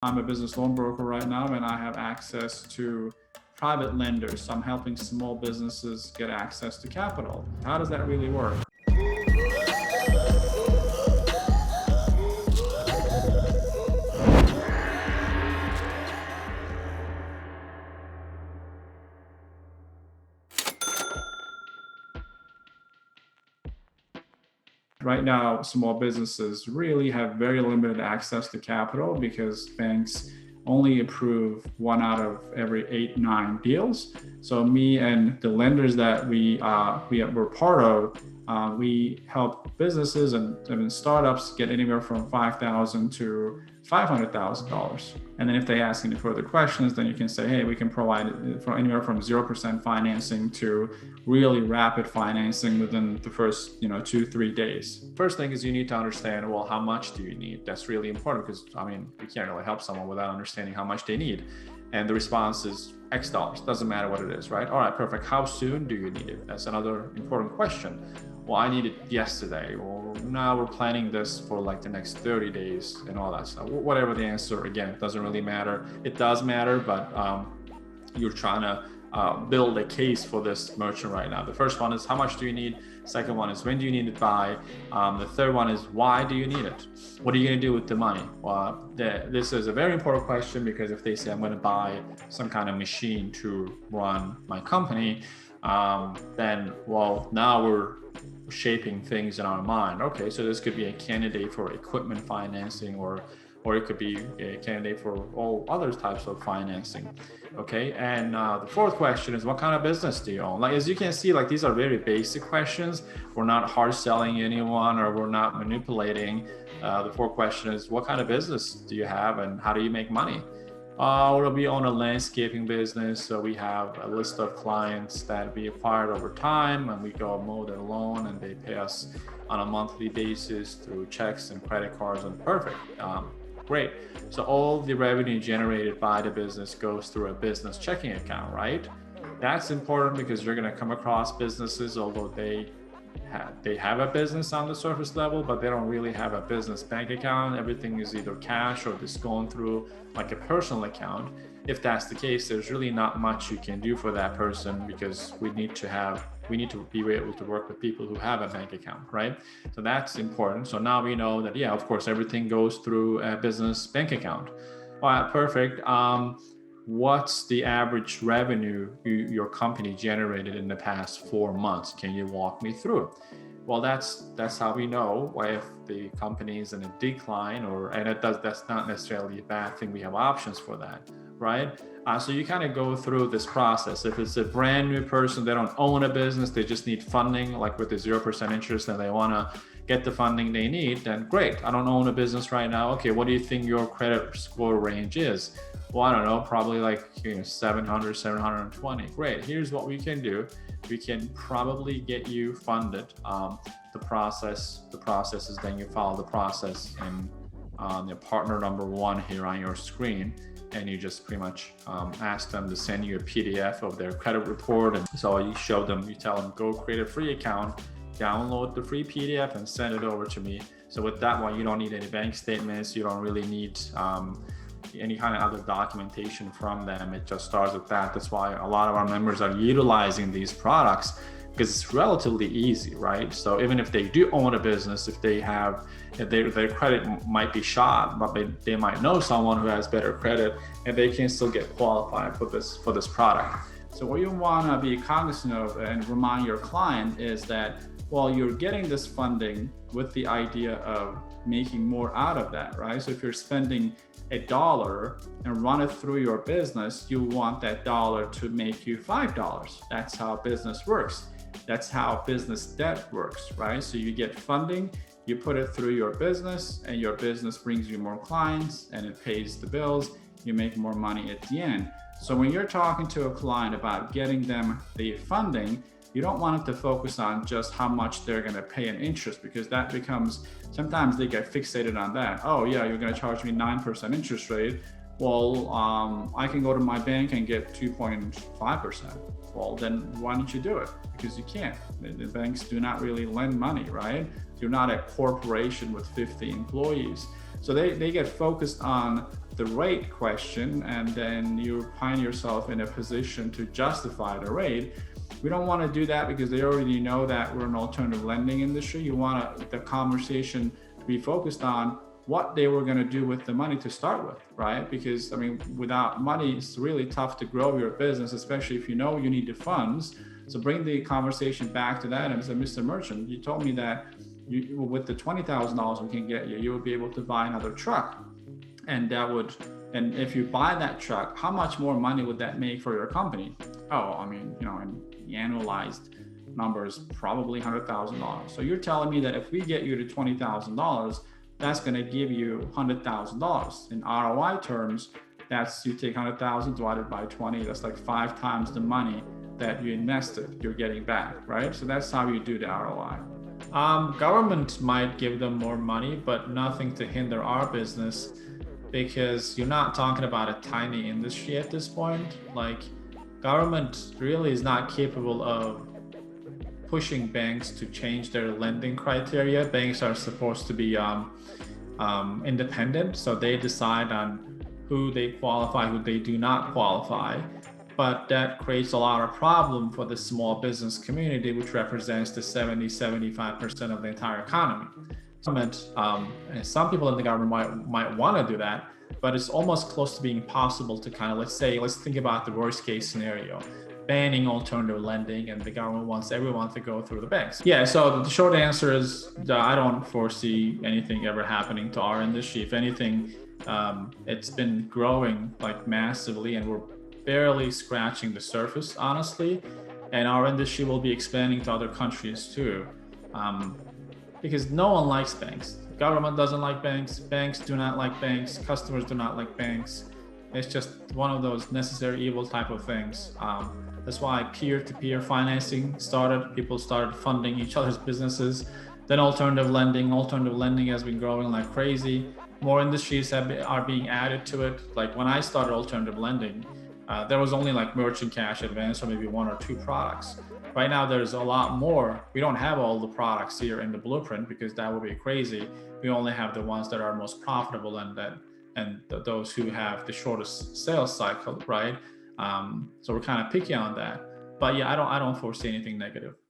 I'm a business loan broker right now, and I have access to private lenders. So I'm helping small businesses get access to capital. How does that really work? Right now, small businesses really have very limited access to capital because banks only approve one out of every 8, 9 deals. So me and the lenders that we're part of, we help businesses and startups get anywhere from $5,000 to $500,000. And then if they ask any further questions, then you can say, hey, we can provide for anywhere from 0% financing to really rapid financing within the first 2, 3 days. First thing is you need to understand, well, how much do you need? That's really important because you can't really help someone without understanding how much they need. And the response is X dollars, doesn't matter what it is, right? All right, perfect. How soon do you need it? That's another important question. Well, I need it yesterday, or now we're planning this for like the next 30 days and all that stuff. Whatever the answer, again, it doesn't really matter. It does matter, but you're trying to build a case for this merchant right now. The first one is how much do you need? Second one is when do you need it by? The third one is why do you need it? What are you going to do with the money? Well, this is a very important question because if they say I'm going to buy some kind of machine to run my company, then now we're shaping things in our mind. Okay, so this could be a candidate for equipment financing, or it could be a candidate for all other types of financing. Okay, and the fourth question is what kind of business do you own? Like, as you can see, like these are very basic questions. We're not hard selling anyone, or we're not manipulating. The fourth question is what kind of business do you have and how do you make money? We own a landscaping business, so we have a list of clients that we acquired over time, and we go mow their lawn, and they pay us on a monthly basis through checks and credit cards, and perfect. Great. So all the revenue generated by the business goes through a business checking account, right? That's important because you're going to come across businesses, although they have a business on the surface level, but they don't really have a business bank account. Everything is either cash or just going through like a personal account. If that's the case, there's really not much you can do for that person because we need to be able to work with people who have a bank account, right? So that's important. So now we know that, yeah, of course, everything goes through a business bank account. All right, perfect. What's the average revenue your company generated in the past 4 months? Can you walk me through? Well, that's how we know if the company is in a decline, that's not necessarily a bad thing. We have options for that, right? So you kind of go through this process. If it's a brand new person, they don't own a business, they just need funding, like with the 0% interest, and they want to get the funding they need, then great. I don't own a business right now. Okay, what do you think your credit score range is? Well, I don't know, probably like 700, 720. Great. Here's what we can do. We can probably get you funded. The process is then you follow the process and the partner number 1 here on your screen, and you just pretty much ask them to send you a PDF of their credit report. And so you tell them, go create a free account, download the free PDF and send it over to me. So with that one, you don't need any bank statements. You don't really need any kind of other documentation from them. It just starts with that. That's why a lot of our members are utilizing these products because it's relatively easy, right? So even if they do own a business, if their credit might be shot, but they might know someone who has better credit, and they can still get qualified for this product. So what you want to be cognizant of and remind your client is that, well, you're getting this funding with the idea of making more out of that, right? So if you're spending $1 and run it through your business, you want that dollar to make you $5. That's how business works. That's how business debt works, right? So you get funding, you put it through your business, and your business brings you more clients and it pays the bills. You make more money at the end. So when you're talking to a client about getting them the funding, you don't want it to focus on just how much they're going to pay in interest, because that becomes, sometimes they get fixated on that. Oh yeah, you're going to charge me 9% interest rate. Well, I can go to my bank and get 2.5%. Well, then why don't you do it? Because you can't. The banks do not really lend money, right? You're not a corporation with 50 employees. So they get focused on the rate question, and then you find yourself in a position to justify the rate. We don't want to do that because they already know that we're an alternative lending industry. You want the conversation to be focused on what they were going to do with the money to start with, right? Because I mean, without money, it's really tough to grow your business, especially if you know you need the funds. So bring the conversation back to that and say, Mr. Merchant, you told me that with the $20,000 we can get you, you would be able to buy another truck. And and if you buy that truck, how much more money would that make for your company? Oh, I mean, in annualized numbers, probably $100,000. So you're telling me that if we get you to $20,000, that's going to give you $100,000 in ROI terms. That's, you take 100,000 divided by 20. That's like 5 times the money that you invested, you're getting back, right? So that's how you do the ROI. Government might give them more money, but nothing to hinder our business, because you're not talking about a tiny industry at this point. Like, government really is not capable of pushing banks to change their lending criteria. Banks are supposed to be independent, so they decide on who they qualify, who they do not qualify. But that creates a lot of problem for the small business community, which represents the 70-75% of the entire economy. And some people in the government might want to do that, but it's almost close to being impossible to kind of, let's think about the worst case scenario, banning alternative lending, and the government wants everyone to go through the banks. Yeah, so the short answer is I don't foresee anything ever happening to our industry. If anything, it's been growing like massively, and we're barely scratching the surface, honestly. And our industry will be expanding to other countries too, because no one likes banks. The government doesn't like banks. Banks do not like banks. Customers do not like banks. It's just one of those necessary evil type of things. That's why peer-to-peer financing started. People started funding each other's businesses. Then alternative lending has been growing like crazy. More industries are being added to it. Like when I started alternative lending, there was only like merchant cash advance or maybe 1 or 2 products. Right now, there's a lot more. We don't have all the products here in the blueprint because that would be crazy. We only have the ones that are most profitable and those who have the shortest sales cycle, right? So we're kind of picky on that. But yeah, I don't foresee anything negative.